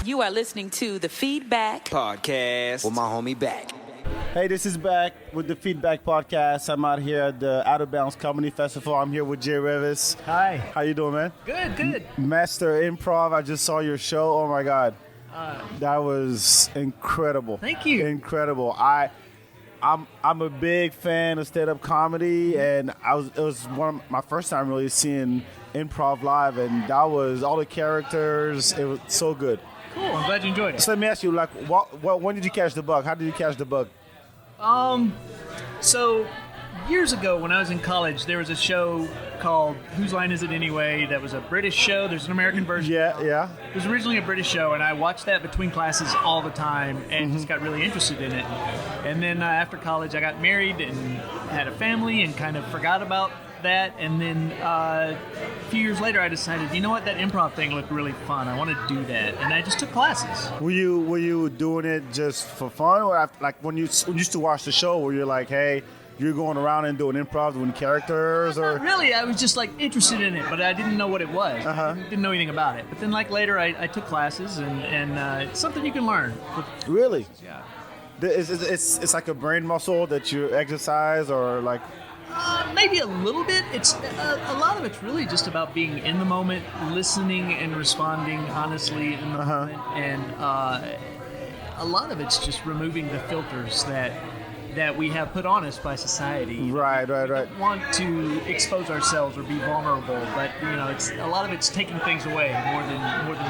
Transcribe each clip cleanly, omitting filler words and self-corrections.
You are listening to the FeedBak Podcast with my homie Back. Hey, this is Back with the FeedBak Podcast. I'm out here at the Out of Bounds Comedy Festival. I'm here with Revis. Hi. How you doing, man? Good. Master Improv. I just saw your show. Oh my God, that was incredible. Thank you. Incredible. I'm a big fan of stand-up comedy, and it was one of my first time really seeing improv live, and that was all the characters. It was so good. Cool. I'm glad you enjoyed it. So let me ask you, like, when did you catch the bug? How did you catch the bug? So years ago when I was in college, there was a show called Whose Line Is It Anyway? That was a British show. There's an American version. Yeah. It was originally a British show, and I watched that between classes all the time and just got really interested in it. And then after college, I got married and had a family and kind of forgot about that. And then a few years later, I decided, you know what, that improv thing looked really fun. I want to do that. And I just took classes. Were you doing it just for fun, or like when you used to watch the show, were you like, hey, you're going around and doing improv, doing characters, or? Not really. I was just like interested in it, but I didn't know what it was. I didn't know anything about it. But then like later, I took classes, and it's something you can learn. Really? Yeah. It's like a brain muscle that you exercise, or like? Maybe a little bit. It's a lot of it's really just about being in the moment, listening and responding honestly in the moment, and a lot of it's just removing the filters that we have put on us by society. Right. We don't want to expose ourselves or be vulnerable, but it's a lot of it's taking things away more than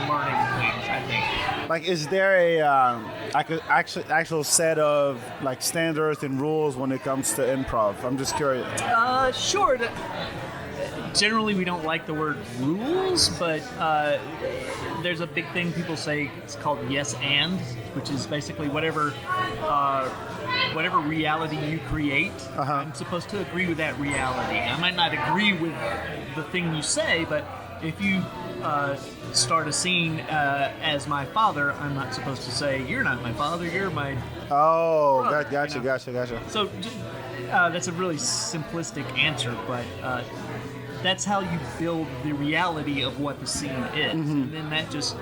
learning things, I think. Like, is there a actual set of like standards and rules when it comes to improv? I'm just curious. Sure. Generally, we don't like the word rules, but there's a big thing people say. It's called yes and, which is basically whatever reality you create, I'm supposed to agree with that reality. I might not agree with the thing you say, but if you start a scene as my father, I'm not supposed to say, you're not my father, you're my brother, Gotcha. So that's a really simplistic answer, but that's how you build the reality of what the scene is. And then that just,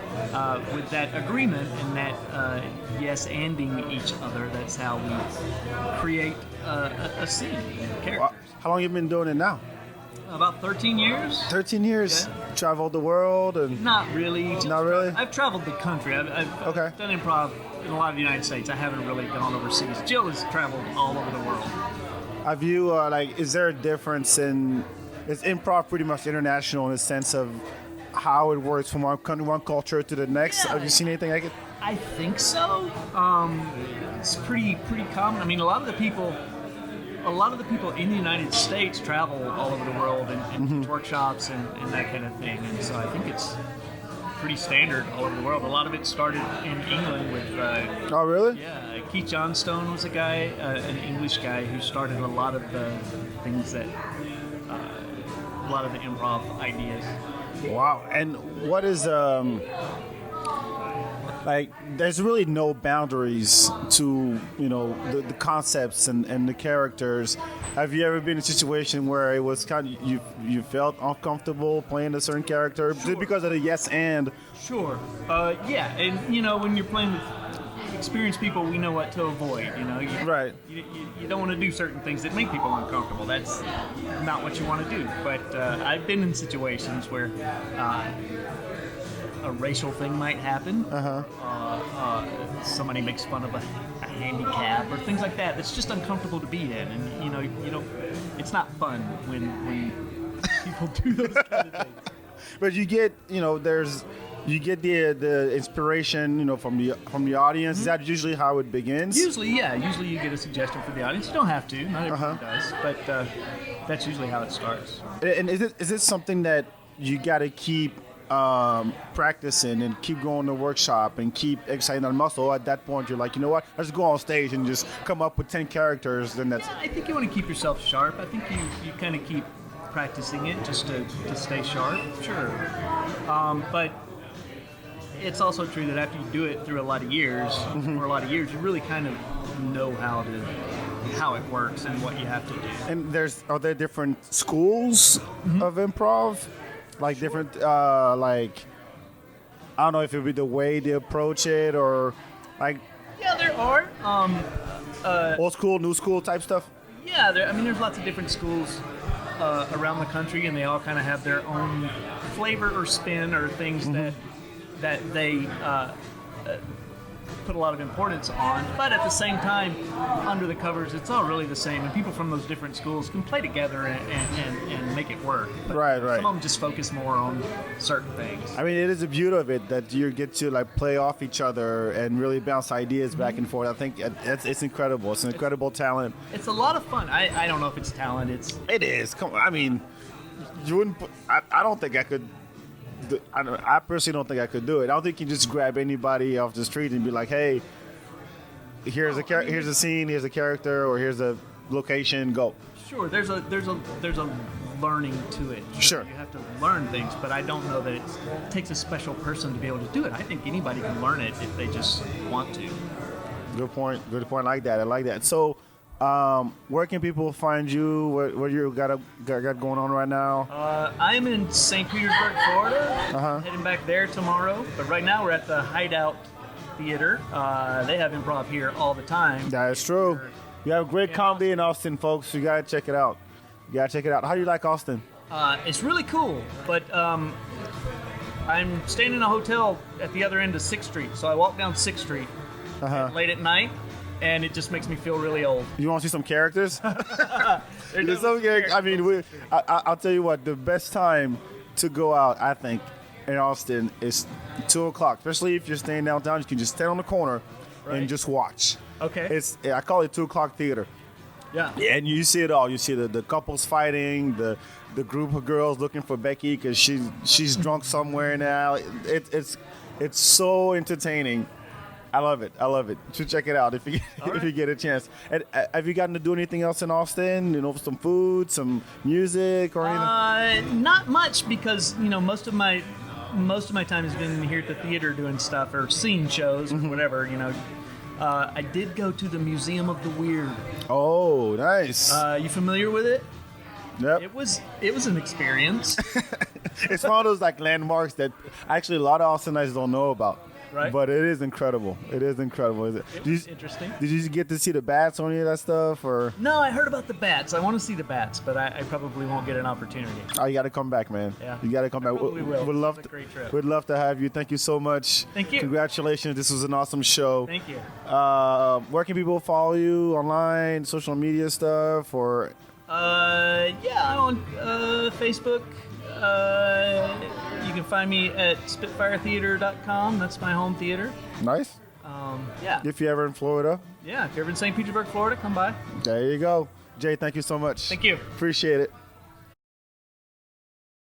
with that agreement and that yes anding each other, that's how we create a scene and characters. How long have you been doing it now? About 13 years. 13 years. Yeah. Traveled the world and. Not really. Not really. I've traveled the country. I've done improv in a lot of the United States. I haven't really gone overseas. Jill has traveled all over the world. Have you is there a difference in? Is improv pretty much international in the sense of how it works from one culture to the next? Yeah. Have you seen anything like it? I think so. It's pretty common. I mean, a lot of the people in the United States travel all over the world and workshops and that kind of thing. And so I think it's pretty standard all over the world. A lot of it started in England with. Oh, really? Yeah, Keith Johnstone was a guy, an English guy who started a lot of the things that. A lot of the improv ideas. Wow. And what is there's really no boundaries to the concepts and the characters. Have you ever been in a situation where it was kind of you felt uncomfortable playing a certain character just because of the yes and? Sure. Yeah, and when you're playing with experienced people, we know what to avoid. Right. You don't want to do certain things that make people uncomfortable. That's not what you want to do. But I've been in situations where a racial thing might happen. Somebody makes fun of a handicap or things like that. That's just uncomfortable to be in, and you don't. It's not fun when people do those kind of things. But you get You get the inspiration, from the audience. Is that usually how it begins? Usually, yeah. Usually, you get a suggestion from the audience. You don't have to. Not everyone does, but that's usually how it starts. And is it something that you got to keep practicing and keep going to workshop and keep exercising that muscle? At that point, you're like, you know what? Let's go on stage and just come up with 10 characters. Then that's. Yeah, I think you want to keep yourself sharp. I think you kind of keep practicing it just to stay sharp. Sure, but. It's also true that after you do it through a lot of years, you really kind of know how it works and what you have to do. And are there different schools of improv? Like different, I don't know if it would be the way they approach it or like Yeah, there are. old school, new school type stuff. Yeah, there's lots of different schools around the country, and they all kind of have their own flavor or spin or things that they put a lot of importance on. But at the same time, under the covers, it's all really the same, and people from those different schools can play together and make it work. But Right. Some of them just focus more on certain things. I mean, it is the beauty of it that you get to like play off each other and really bounce ideas back and forth. I think it's incredible. It's an incredible talent. It's a lot of fun. I don't know if it's talent. It is. Come on. I mean, you wouldn't. I don't think I could. I personally don't think I could do it. I don't think you can just grab anybody off the street and be like, "Hey, here's a scene, here's a character, or here's a location. Go." Sure, there's a learning to it. Sure. You have to learn things, but I don't know that it takes a special person to be able to do it. I think anybody can learn it if they just want to. Good point. Good point. I like that. So, where can people find you? What you got going on right now? I'm in St. Petersburg, Florida. Heading back there tomorrow. But right now we're at the Hideout Theater. They have improv here all the time. That is true. You have great comedy in Austin, folks. You gotta check it out. How do you like Austin? It's really cool, but I'm staying in a hotel at the other end of 6th Street. So I walk down 6th Street late at night, and it just makes me feel really old. You want to see some characters? There's some characters. I mean, I'll tell you what. The best time to go out, I think, in Austin is 2 o'clock. Especially if you're staying downtown, you can just stand on the corner and just watch. Okay. I call it 2 o'clock theater. Yeah. And you see it all. You see the couples fighting, the group of girls looking for Becky because she's drunk somewhere now. It's so entertaining. I love it. You should check it out if you get a chance. And, have you gotten to do anything else in Austin? You know, some food, some music, or anything? Not much, because most of my time has been here at the theater doing stuff or seeing shows or whatever. I did go to the Museum of the Weird. Oh, nice. You familiar with it? Yep. It was an experience. It's one of those like landmarks that actually a lot of Austinites don't know about. Right. But it is incredible. It is incredible. It was interesting. Did you get to see the bats or any of that stuff? Or No, I heard about the bats. I want to see the bats, but I probably won't get an opportunity. Oh, you got to come back, man. Yeah. You got to come back. Probably will. We'd love It's a great trip. We'd love to have you. Thank you so much. Thank you. Congratulations. This was an awesome show. Thank you. Where can people follow you online, social media stuff, or? Yeah, I'm on Facebook. You can find me at SpitfireTheater.com. That's my home theater. Nice. Yeah. If you're ever in Florida. Yeah, if you're ever in St. Petersburg, Florida, come by. There you go. Jay, thank you so much. Thank you. Appreciate it.